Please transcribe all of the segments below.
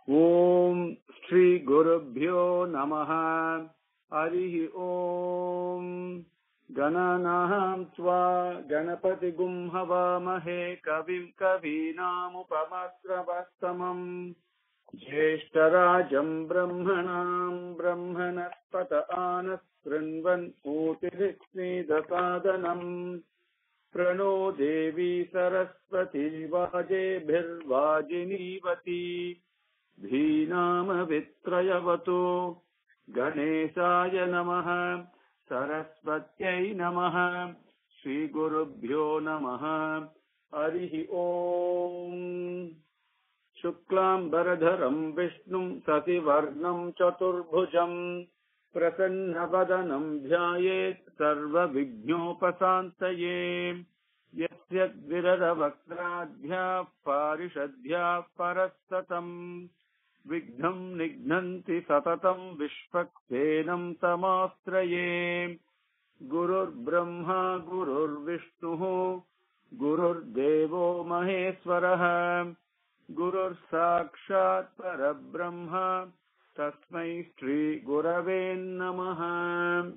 Om Shri Gurubhyo Namaha Harihi Om Gananaham Tva Ganapati Gum Havamahe Kavim Kavinam Upamasravastamam Jeshtarajam Brahmanam Brahmanaspata Anas Srinvan Utirisni Dasadanam Prano Devi Saraswati Vaje Bhirvajinivati Dhinam Vitrayavato Ganeshaya Namaha Saraswatyai Namaha Shri Gurubhyo Namaha Harihi Om Shuklam Baradharam Vishnum Sativarnam Chaturbhujam Prasannavadanam Dhyayet Sarva Vighnopasantaye Yasya Viradavakradhya Parishadhya Parastatam Vighnam Nignanti Satatam Vishvaksenam Samastraye Gurur Brahma Gurur Vishnuhu Gurur Devo Maheswaraha Gurur Sakshat Parabrahma Tasmai Shri Gurave Namaha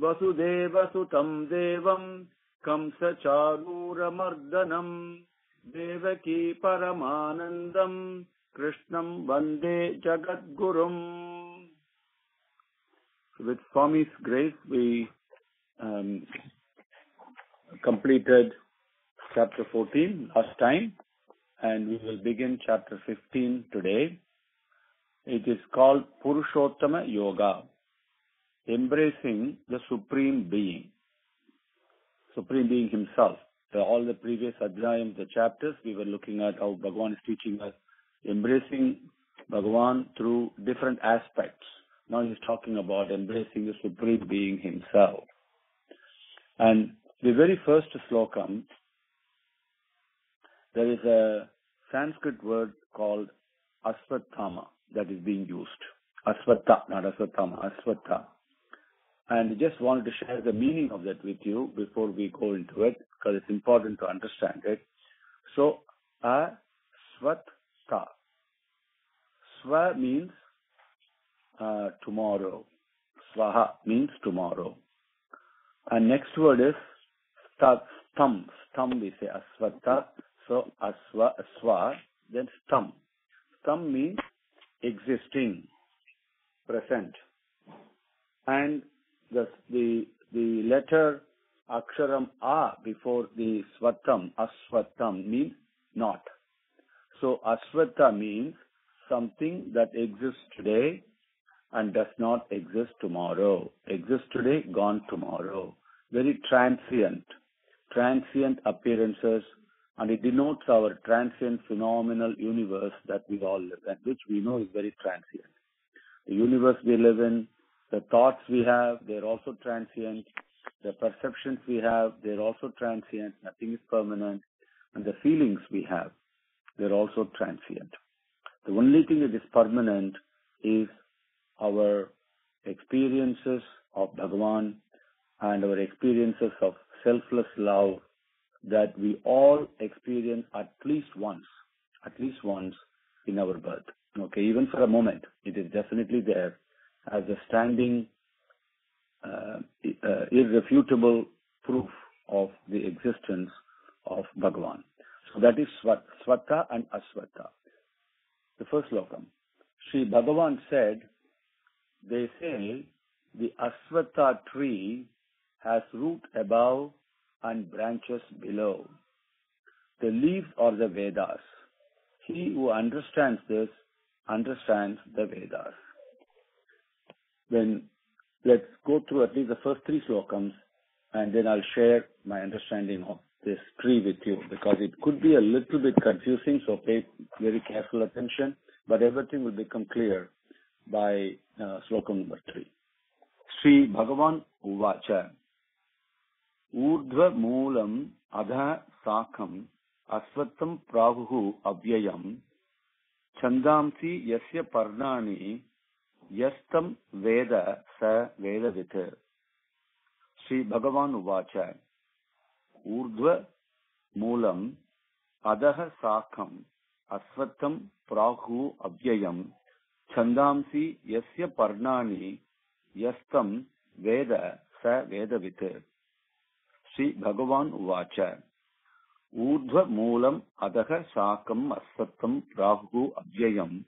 Vasudeva Sutam Devam Kamsa Charura Mardanam Devaki Paramanandam Krishnam Vande Jagadgurum. With Swami's grace, we completed chapter 14 last time, and we will begin chapter 15 today. It is called Purushottama Yoga, embracing the Supreme Being Himself. All the previous adhyayams, the chapters, we were looking at how Bhagavan is teaching us, embracing Bhagavan through different aspects. Now he's talking about embracing the Supreme Being Himself. And the very first slokam, there is a Sanskrit word called Asvattama that is being used. Asvattha, not Asvattama, Asvattha. And I just wanted to share the meaning of that with you before we go into it, because it's important to understand it. So, Asvattha. Swa means tomorrow. Swaha means tomorrow. And next word is stam. Stam we say Asvattha. So, Swa, then stam. Stam means existing, present. And the letter Aksharam A before the Swatam, Aswatam, means not. So, Asvattha means something that exists today and does not exist tomorrow. Exists today, gone tomorrow. Very transient appearances, and it denotes our transient phenomenal universe that we all live in, which we know is very transient. The universe we live in, the thoughts we have, they're also transient. The perceptions we have, they're also transient. Nothing is permanent. And the feelings we have, they're also transient. The only thing that is permanent is our experiences of Bhagavan and our experiences of selfless love that we all experience at least once in our birth. Okay, even for a moment, it is definitely there as a standing, irrefutable proof of the existence of Bhagavan. So that is Swattha and Asvattha. The first slokam. Sri Bhagavan said, they say the Asvattha tree has root above and branches below. The leaves are the Vedas. He who understands this understands the Vedas. Then let's go through at least the first three slokams, and then I'll share my understanding of this tree with you, because it could be a little bit confusing, so pay very careful attention, but everything will become clear by slokam number 3. Sri Bhagavan Uvacha Urdhva Moolam Adha Sakam Asvattam Pravuhu Avyayam Chandamsi Yasya Parnani Yastam Veda Sa Vedavita. Sri Bhagavan Uvacha Urdhva Moolam Adaha Sakam Asvatam Prahu Avyayam Chandamsi Yasya Parnani Yastam Veda Sa Vedavit. Sri Bhagavan Uvacha Urdhva Moolam Adaha Sakam Asvatam Prahu Avyayam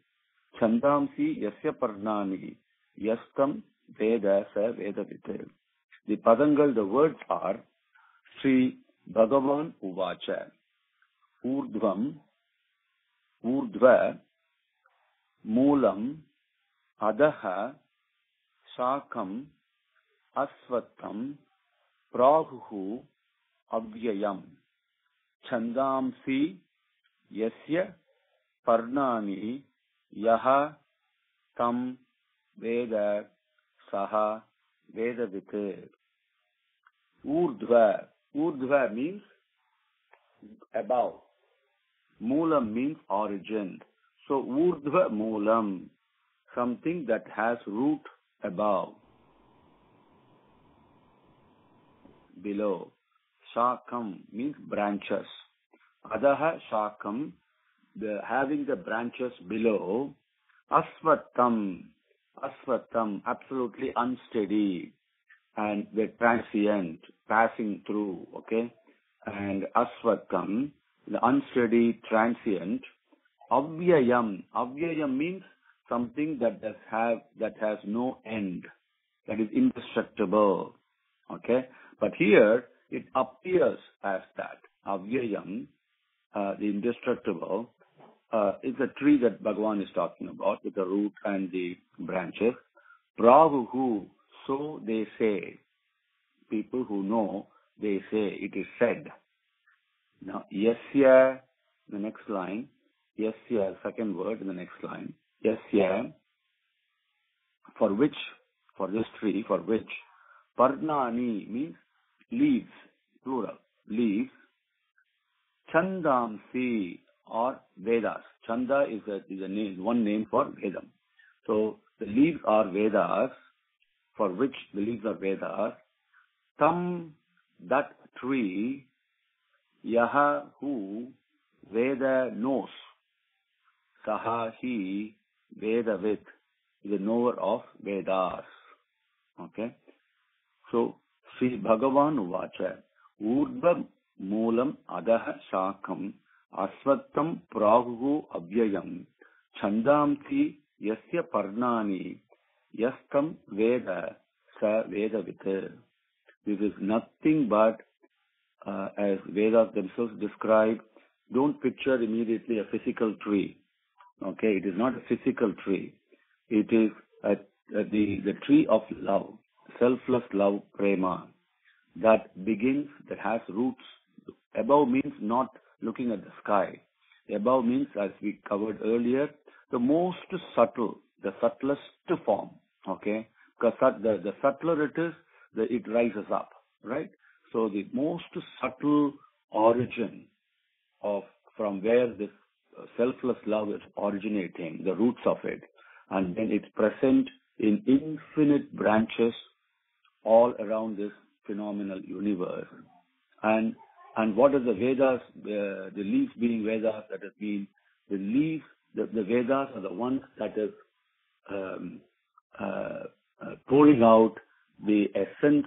Chandamsi Yasya Parnani Yastam Veda Sa Vedavit. The Padangal, the words are Sri Bhagavan Uvacha Urdhvam Urdhva Moolam Adaha Sakam Asvatam Prahu Avyayam Chandamsi Yasya Parnani Yaha Tam Veda Saha Vedavit. Urdhva. Urdhva means above. Moolam means origin. So Urdhva Moolam, something that has root above, below. Shakam means branches. Adaha Shakam, having the branches below. Asvatam, Asvatam, absolutely unsteady and the transient, passing through, okay? And Asvatam, the unsteady, transient. Avyayam, Avyayam means something that has no end, that is indestructible, okay? But here it appears as that. Avyayam, the indestructible, is a tree that Bhagavan is talking about with the root and the branches. Prahuhu, so they say. People who know, they say, it is said. Now, yasya, the next line, yasya, second word in the next line, yasya, for which, for this tree, for which, parnani means leaves, plural, leaves, chandamsi or Vedas. Chanda is a name, one name for Vedam. So the leaves are Vedas, for which the leaves are Vedas. Tam, that tree, yaha, who, Veda knows. Saha, he, Vedavit, is a knower of Vedas. Okay? So, Sri Bhagavan Uvacha, Urdhva Moolam Adaha Shakam Asvattam Prahu Avyayam Chandamsi Yasya Parnani Yastam Veda Sa Vedavit. This is nothing but, as Vedas themselves describe, don't picture immediately a physical tree. Okay, it is not a physical tree. It is the tree of love, selfless love, prema, that begins, that has roots. Above means not looking at the sky. Above means, as we covered earlier, the most subtle, the subtlest form. Okay, because the subtler it is, it rises up, right? So the most subtle origin of from where this selfless love is originating, the roots of it, and then it's present in infinite branches all around this phenomenal universe. And what is the Vedas, the leaves being Vedas, that has been, the leaves, the Vedas are the ones that is pouring out the essence,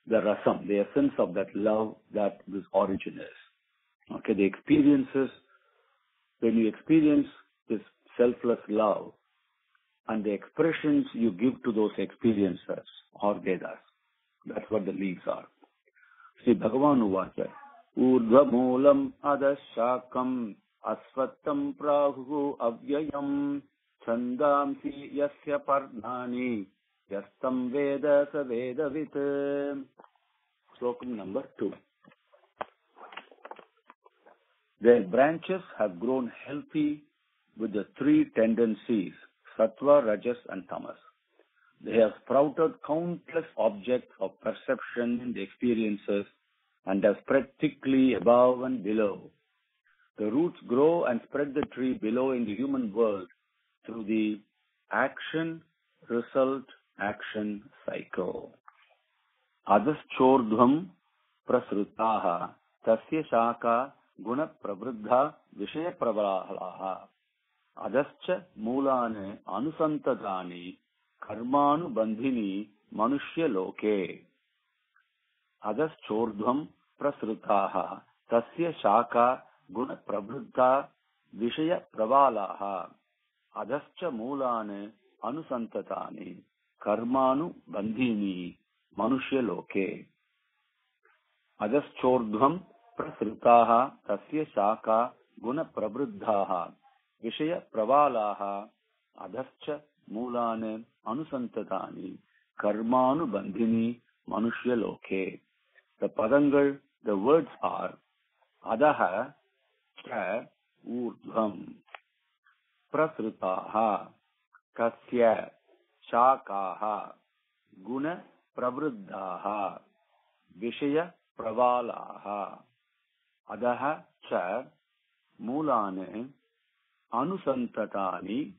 the rasam, the essence of that love that this origin is. Okay, the experiences, when you experience this selfless love and the expressions you give to those experiences are Vedas. That's what the leaves are. Sri Bhagavan Uvacha, Urdhva Moolam Adashakam Asvattam Prahu Avyayam Chandamsi Yasya Parnani Yastam Veda Sa Vedavit. Slokam number 2. Their branches have grown healthy with the three tendencies, Sattva, Rajas and Tamas. They have sprouted countless objects of perception in the experiences and have spread thickly above and below. The roots grow and spread the tree below in the human world through the action, result, action cycle. Adaschordhvam prasrutaha tasya shaka guna pravruddha vishaya pravalaha adascha mulane anusantadani karmanu bandhini manushya loke adaschordhvam prasrutaha tasya shaka guna pravruddha vishaya pravalaha adascha mulane anusantatani karmanu bandhini manushya loke adaschordhvam prasrutaha tasya shaka guna pravruddhaha vishaya pravalaha adascha mulane anusantatani karmanu bandhini manushya loke. The padangal, the words are adaha cha urdhvam prasrutaha tasya shakaha guna pravruddhaha vishaya pravalaha adaha cha mulane anusantatani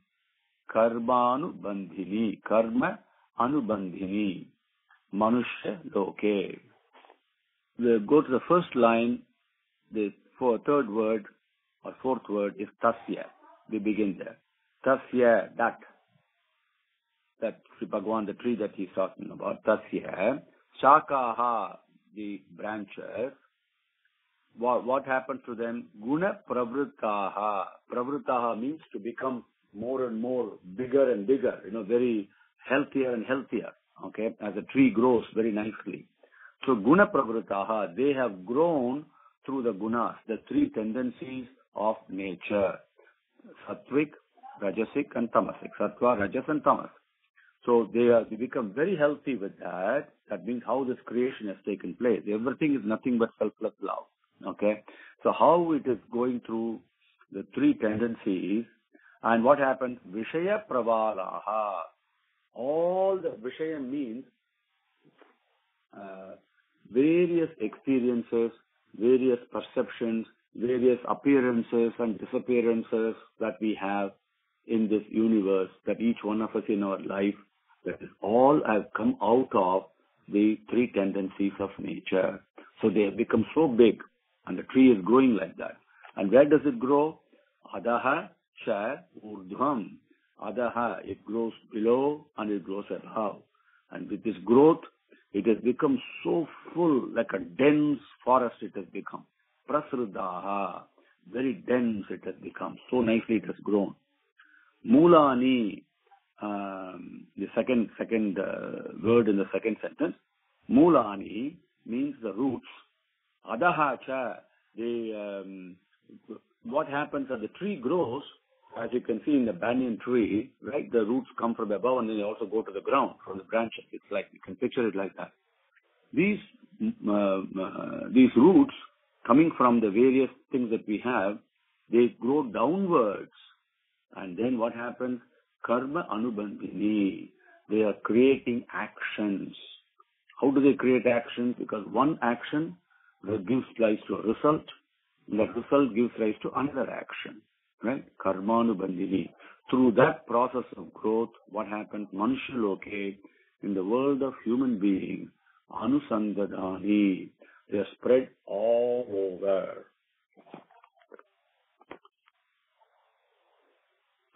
karmanu bandhini karma anubandhini manushya loke. We go to the first line. The third word or fourth word is tasya. We begin there. Tasya, that Sri Bhagavan, the tree that he's talking about. Tasya shakaha, the branches. What happens to them? Guna pravruttaha. Pravruttaha means to become more and more, bigger and bigger, very healthier and healthier, okay, as a tree grows very nicely. So guna pravruttaha, they have grown through the gunas, the three tendencies of nature, sattvic, rajasic and tamasic, sattva, rajas and tamas. So they become very healthy with that. That means how this creation has taken place. Everything is nothing but selfless love, okay. So how it is going through the three tendencies, and what happens? Vishaya pravalaha. All the Vishaya means various experiences, various perceptions, various appearances and disappearances that we have in this universe, that each one of us in our life, that is all have come out of the three tendencies of nature. So they have become so big, and the tree is growing like that. And where does it grow? Adaha cha urdhvam. Adaha, it grows below and it grows above. And with this growth, it has become so full, like a dense forest it has become. Prasrudaha, very dense it has become. So nicely it has grown. Mulani, the second word in the second sentence. Mulani means the roots. Adaha cha, what happens as the tree grows, as you can see in the banyan tree, right? The roots come from above and then they also go to the ground from the branches. It's like, you can picture it like that. These roots coming from the various things that we have, they grow downwards. And then what happens? Karma anubandhini. They are creating actions. How do they create actions? Because one action gives rise to a result. And that result gives rise to another action. Right? Karmanu bandhini. Through that process of growth, what happens? Manushya loke, in the world of human beings, anusandadani, they are spread all over.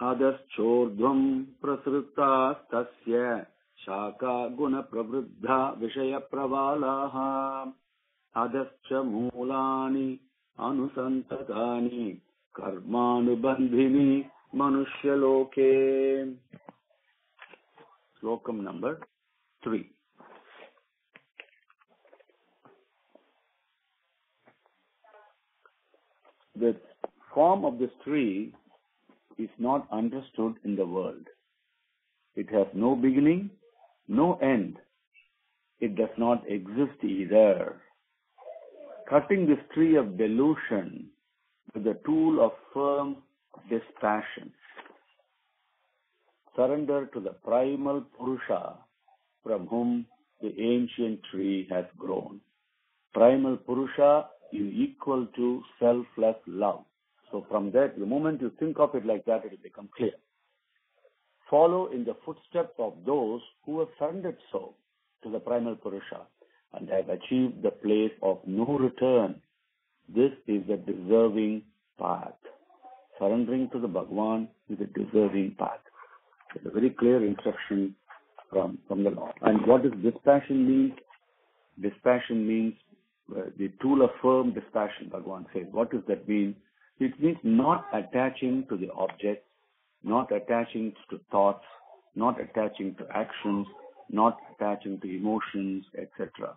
Adaschordhvam prasruttas tasya shaka guna pravruddha vishaya pravalaha adascha mulani anusantatani karmanubandhini manushya loke. Slokam number 3. The form of this tree is not understood in the world. It has no beginning, no end. It does not exist either. Cutting this tree of delusion with the tool of firm dispassion. Surrender to the primal Purusha from whom the ancient tree has grown. Primal Purusha is equal to selfless love. So from that, the moment you think of it like that, it will become clear. Follow in the footsteps of those who have surrendered so to the primal Purusha and have achieved the place of no return This is the deserving path. Surrendering to the Bhagavan is a deserving path. It's a very clear instruction from the Lord. And what does dispassion mean? Dispassion means the tool of firm dispassion, Bhagavan says. What does that mean? It means not attaching to the object, not attaching to thoughts, not attaching to actions, not attaching to emotions, etc.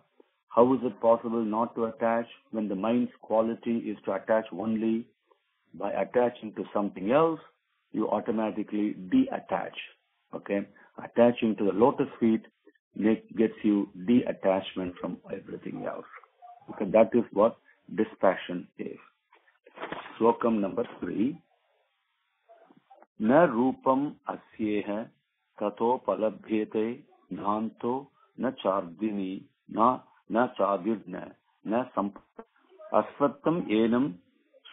How is it possible not to attach when the mind's quality is to attach only? By attaching to something else, you automatically detach. Okay? Attaching to the lotus feet gets you detachment from everything else. Okay, that is what dispassion is. Slokam number 3. Na rupam asyeha tato palabhyete nanto na chardini na chadirna na asvattam enam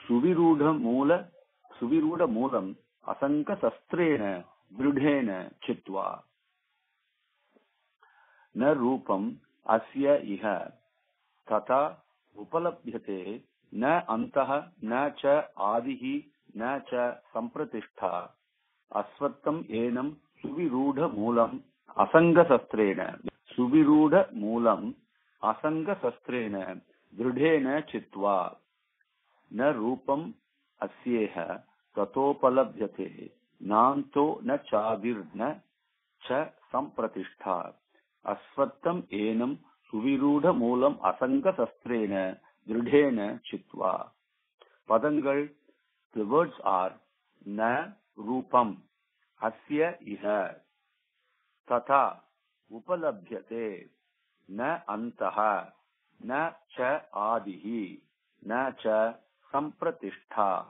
suviruda moolam asanka sastrena dridhena chitva. Na rupam asya iha tata upalabhyate na antah na cha adihi na cha sampratistha asvattam enam suviruda moolam asanga sastrena dridhena chitva. Na rupam asyeha tatopalabhyate nanto na chadirna cha sampratistha asvattam enam suviruda moolam asanga sastrena dridhena chitva. Padangal, the words are na rupam asya iha tata upalabhyate na antaha na cha adihi na cha sampratistha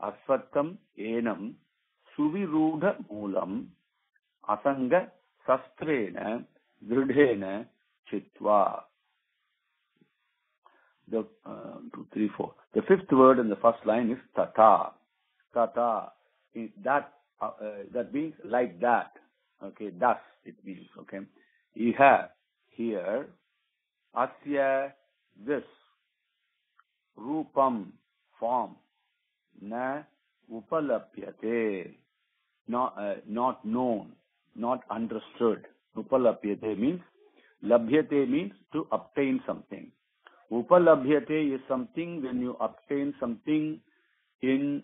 asvattam enam suviruda moolam asanga sastrena dridhena chitva. The 2, 3, 4. The fifth word in the first line is tata. Tata is that. That means like that. Okay, thus it means. Okay, iha here, asya this, rupam form, na upalapyate not known, not understood. Upalapyate means, labhyate means to obtain something. Upalabhyate is something when you obtain something in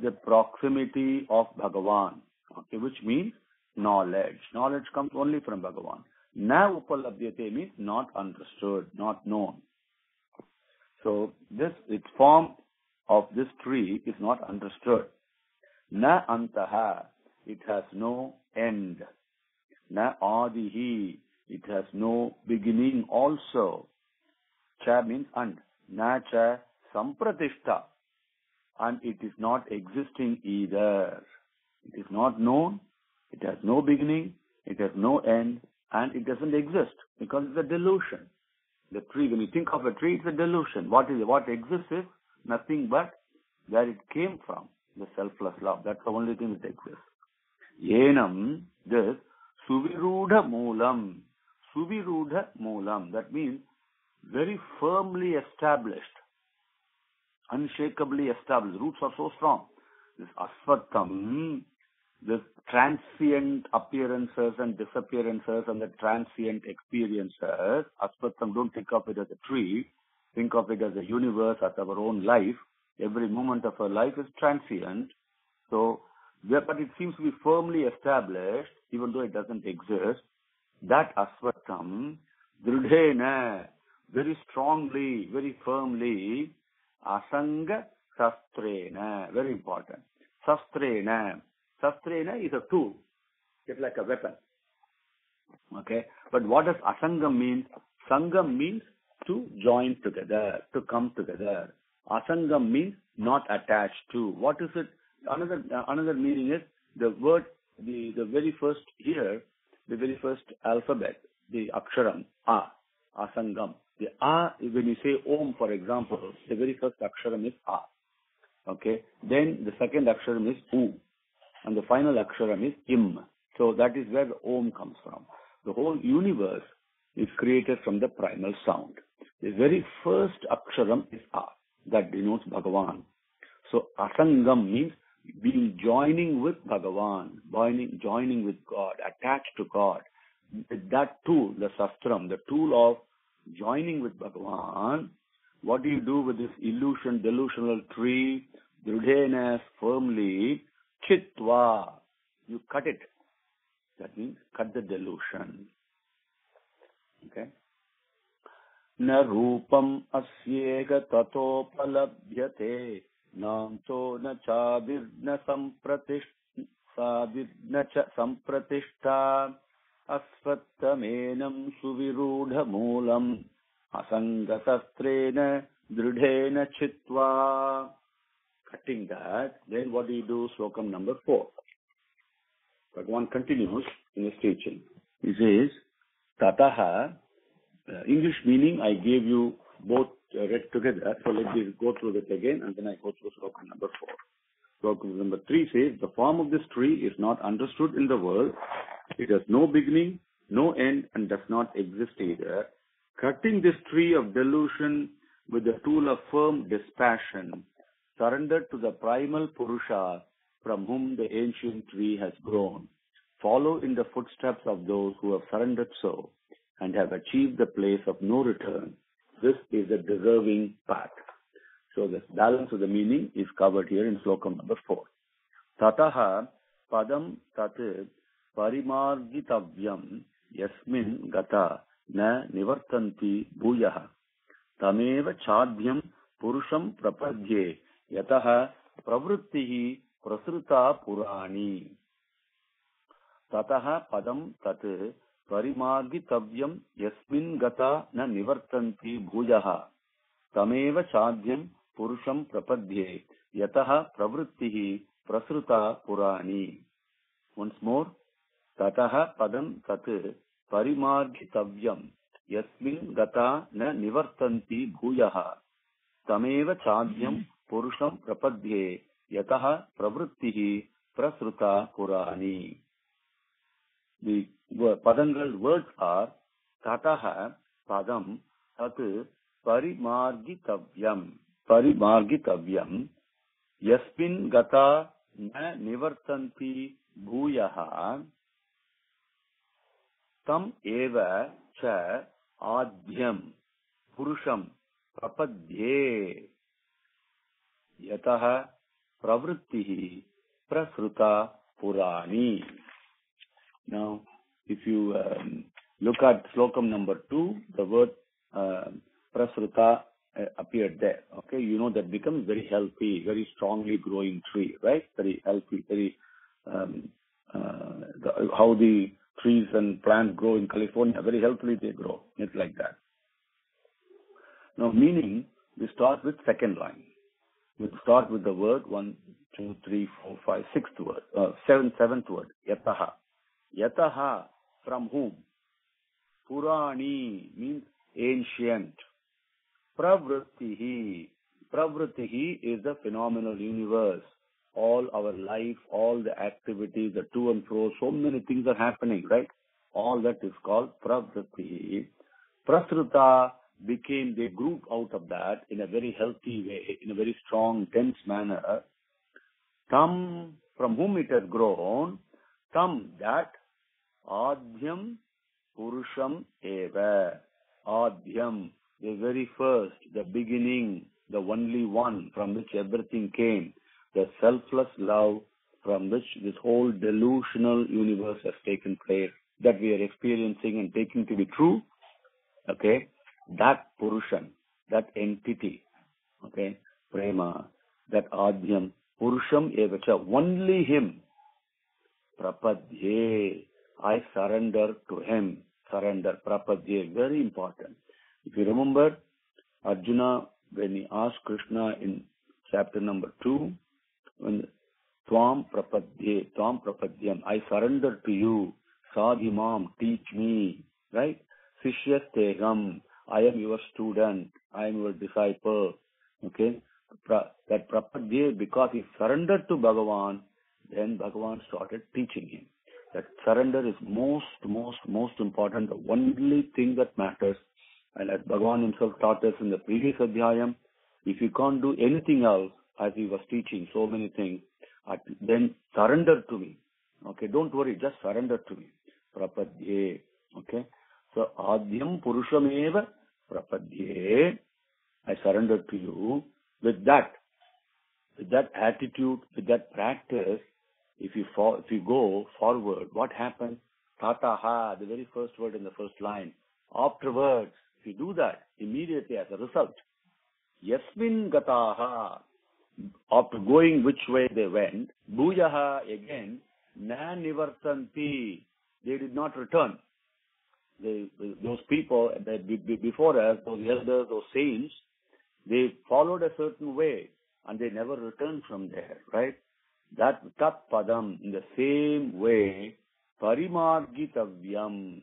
the proximity of Bhagavan, okay, which means knowledge. Knowledge comes only from Bhagavan. Na upalabhyate means not understood, not known. So its form of this tree is not understood. Na antaha, it has no end. Na adihi, it has no beginning also. Cha means and. Na cha sampratishta, and it is not existing either. It is not known, it has no beginning, it has no end, and it doesn't exist because it's a delusion. The tree, when you think of a tree, it's a delusion. What exists is nothing but where it came from, the selfless love. That's the only thing that exists. Yenam, this, suviruda moolam. Suviruda moolam, that means very firmly established, unshakably established. Roots are so strong. This asvattam, this transient appearances and disappearances and the transient experiences. Asvattam, don't think of it as a tree. Think of it as a universe, as our own life. Every moment of our life is transient. So, but it seems to be firmly established, even though it doesn't exist. That asvattam, dridhena, very strongly, very firmly, asanga sastrena, very important. Sastrena is a tool. It's like a weapon. Okay? But what does asangam mean? Sangam means to join together, to come together. Asangam means not attached to. What is it? Another meaning is the word, the very first here, the very first alphabet, the aksharam, asangam. The when you say Om, for example, the very first aksharam is A. Okay? Then the second aksharam is U. And the final aksharam is Im. So that is where the Om comes from. The whole universe is created from the primal sound. The very first aksharam is A. That denotes Bhagavan. So asangam means being joining with Bhagavan, joining with God, attached to God. With that tool, the sastram, the tool of joining with Bhagavan, what do you do with this delusional tree? Drudhenas, firmly, chitva, you cut it. That means cut the delusion. Okay? Na rupam asyega tatopalabhyate namto na chadirna sampratishta asvattamenam suvirudha moolam asangatastrena drudhena chitva. Cutting that, then what do you do? Slokam number 4. Bhagavan continues in his teaching. He says, Tataha, English meaning I gave you both read together. So let me go through this again and then I go through Slokam number 4. Slokam number 3 says, the form of this tree is not understood in the world. It has no beginning, no end, and does not exist either. Cutting this tree of delusion with the tool of firm dispassion, surrendered to the primal Purusha from whom the ancient tree has grown. Follow in the footsteps of those who have surrendered so and have achieved the place of no return. This is the deserving path. So the balance of the meaning is covered here in Slokam number 4. Tataha padam tat parimargitavyam yasmin gata na nivartanti bhuyaha tameva chadhyam purusham prapadye yataha pravrittihi prasruta purani. Tataha padam tat parimargitavyam yasmin gata na nivartanti bhujaha tameva chadhyam purusham prapadye yataha pravrittihi prasruta purani. Once more. Tataha padam tat parimargitavyam yasmin gata na nivartanti bhujaha tameva chadhyam purusham prapadye yataha pravrittihi prasruta purani. The padangal words are Tataha padam tat parimargitavyam yasmin gata na nivartanti bhuyaha tam eva cha adhyam purusham prapadye yataha pravrittihi prasruta purani. Now, if you look at Slokam number 2, the word prasruta appeared there. Okay, you know that becomes very healthy, very strongly growing tree, right? Very healthy, very how the trees and plants grow in California, very healthily they grow. It's like that. Now, meaning, we start with second line. We start with the word 1, 2, 3, 4, 5, 6th word, seventh word, yataha. Yataha, from whom? Purani means ancient. Pravrittihi. Pravrittihi is the phenomenal universe. All our life, all the activities, the to and fro, so many things are happening, right? All that is called pravrittihi. Prasruta became, they grew out of that in a very healthy way, in a very strong, dense manner. Tam, from whom it has grown, tam, that, adhyam purusham eva. Adhyam, the very first, the beginning, the only one from which everything came. The selfless love from which this whole delusional universe has taken place, that we are experiencing and taking to be true, okay, that Purushan, that entity, okay, Prema, that Adhyam, Purusham Evacha, only him, Prapadye, I surrender to him, surrender, Prapadye, very important. If you remember, Arjuna, when he asked Krishna in chapter number 2, when Tvam Prapadyam, I surrender to you, Sadhimam, teach me, right? Sishyasteham, I am your student, I am your disciple, okay? That Prapadye, because he surrendered to Bhagavan, then Bhagavan started teaching him. That surrender is most important, the only thing that matters, And as Bhagavan himself taught us in the previous adhyayam, if you can't do anything else, as he was teaching so many things, then surrender to me. Okay, don't worry, just surrender to me. Prapadye. Okay, so Adhyam Purushameva Prapadye. I surrender to you. With that attitude, with that practice, if you go forward, what happens? Tataha, the very first word in the first line. Afterwards, if you do that, immediately as a result, Yasmin Gataha, after going which way they went, Bhujaha again, Na Nivartanti, they did not return. Those people before us, those elders, those saints, they followed a certain way and they never returned from there, right? That Tat Padam, in the same way, Parimargitavyam.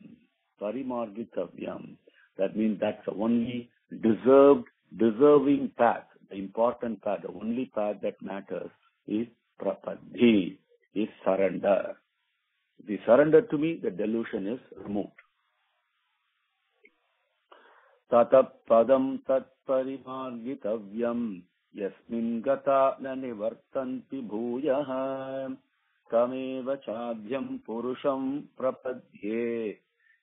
That means that's the only deserving path, the important path, the only path that matters is Prapadhi, is surrender. If you surrender to me, the delusion is removed. Tatapadam tat parimargitavyam yasmin gata na nivartanti bhuyaha tameva chadhyam purusham prapadhye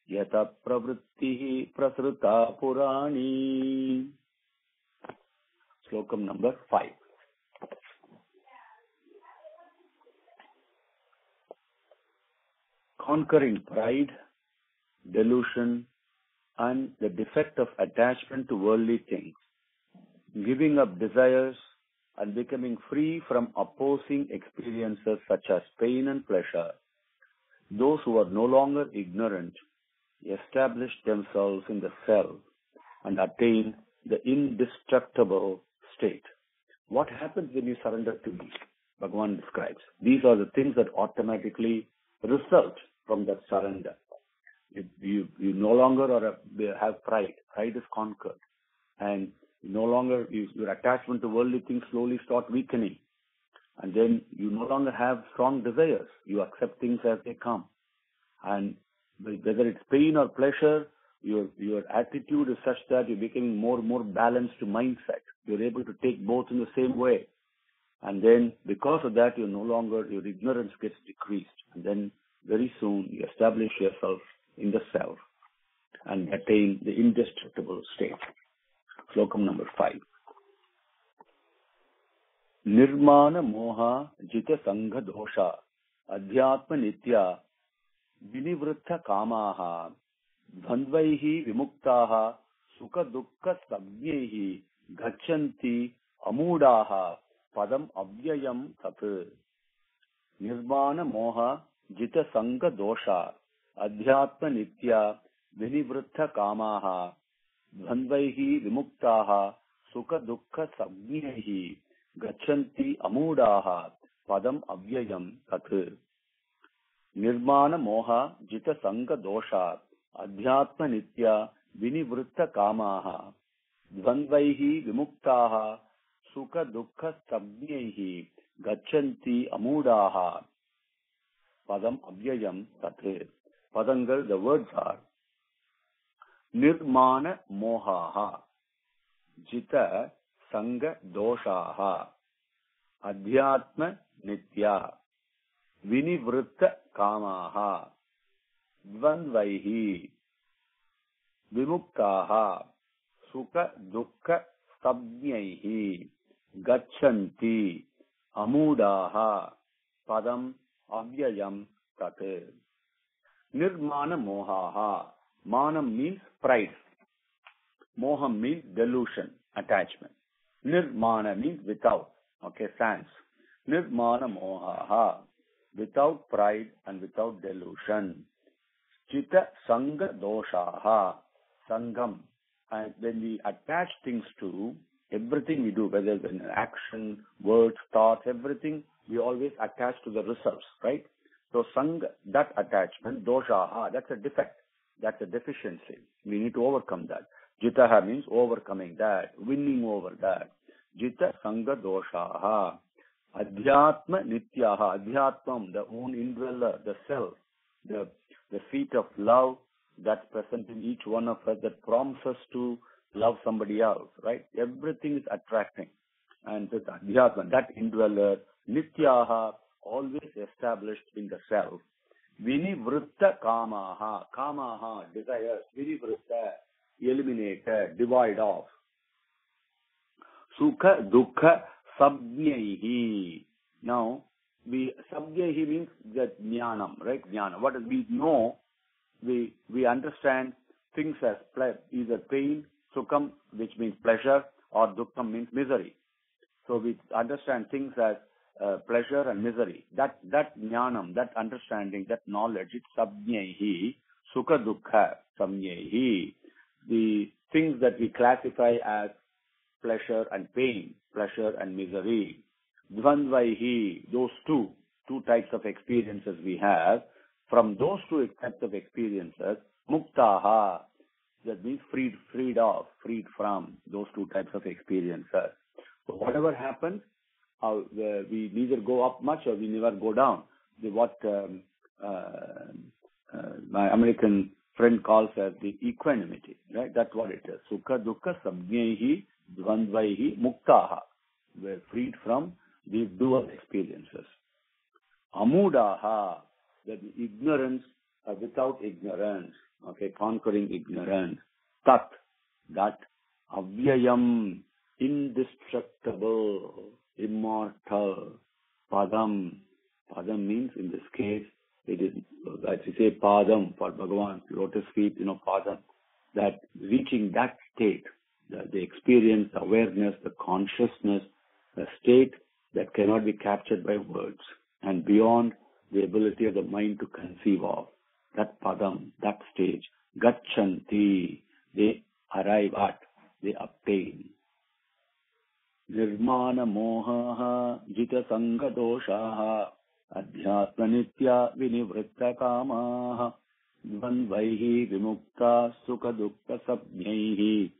yata pravrittihi prasruta purani. Slokam number 5. Conquering pride, delusion, and the defect of attachment to worldly things, giving up desires and becoming free from opposing experiences such as pain and pleasure. Those who are no longer ignorant establish themselves in the self and attain the indestructible state. What happens when you surrender to me? Bhagavan describes. These are the things that automatically result from that surrender. You no longer have pride. Pride is conquered. And no longer, your attachment to worldly things slowly start weakening. And then you no longer have strong desires. You accept things as they come. And whether it's pain or pleasure, your attitude is such that you're becoming more and more balanced mindset. You're able to take both in the same way. And then because of that, your ignorance gets decreased. And then very soon you establish yourself in the self and attain the indestructible state. Slokam number 5. Nirmana moha jita sangha dosha adhyatma nitya vinivritta kamaha dhandvaihi vimuktaha sukha dukkha sabnyehi gachanti amudaha padam avyayam tat. Nirmana moha jita sangha dosha adhyatma nitya vinivritta kamaha dhandvaihi vimuktaha sukha dukkha sabnyehi gachanti amudaha padam avyayam tat. Nirmana moha jita sangha dosha adhyatma nitya vinivritta kamaha dhandvaihi vimuktaha sukha dukkha sabnyehi gachanti amudaha padam avyayam tat. Padangal, the words are Nirmana mohaha jita sangha doshaha adhyatma nitya vinivritta kamaha dvandvaihi vimuktaha sukha dukkha sabnyaihi gachanti amudaha padam avyayam tat. Nirmana mohaha. Manam means pride. Moham means delusion, attachment. Nirmana means without. Okay, sans. Nirmana mohaha. Without pride and without delusion. Chita sangha doshaha. Sangam. And when we attach things to everything we do, whether it's an action, words, thoughts, everything, we always attach to the results, right? So sangha, that attachment, doshaha, that's a defect. That's a deficiency. We need to overcome that. Jitaha means overcoming that, winning over that. Jita sangha doshaha. Adhyatma nityaha. Adhyatmam, the own indweller, the self, the seat of love, that's present in each one of us that prompts us to love somebody else, right? Everything is attracting. And this adhyatma, that indweller, nityaha, always established in the self. Vinivritta kamaha, kamaha, desires, vinivritta, eliminated, divide off. Sukha, dukkha, sabnyaihi. Now, sabnyaihi means that jnanam, right? Jnana. What is we know, we understand things as either pain, sukham, which means pleasure, or dukkham means misery. So we understand things as pleasure and misery. That jnanam, that understanding, that knowledge, it's sabnyaihi, sukha dukkha, sabnyaihi. The things that we classify as pleasure and pain, pleasure and misery. Dvandvaihi, those two types of experiences we have. From those two types of experiences, muktaha, that means freed from those two types of experiences. So whatever happens, we neither go up much or we never go down. My American friend calls as the equanimity, right? That's what it is. Sukha dukkha sabnyaihi dvandvaihi muktaha. We're freed from these dual experiences. Amudaha, that ignorance without ignorance, okay, conquering ignorance. Tat, that avyayam, indestructible, immortal. Padam means in this case, it is, as we say, padam for Bhagavan, lotus feet, padam. That reaching that state, the experience, the awareness, the consciousness, the state that cannot be captured by words and beyond the ability of the mind to conceive of. That padam, that stage, gacchanti, they arrive at, they obtain. Nirmana mohaha jita sangha doshaha adhyatma nitya vinivritta kamaha dvandvaihi vimukta sukha dukkha sabnyaihi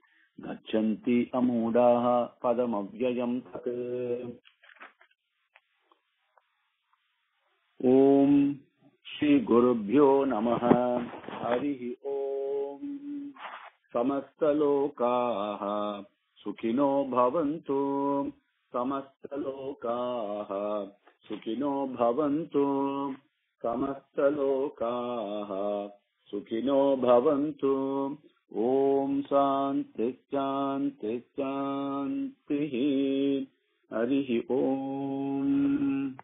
gacchanti amudaha padam avyayam tat. Om Shri Gurubhyo Namaha Harihi Om Samasta Lokaha Sukhino Bhavantu Samasta Lokaha Sukhino Bhavantu Samasta Lokaha Sukhino Bhavantu Om Shanti Shanti Shanti Harihi Om.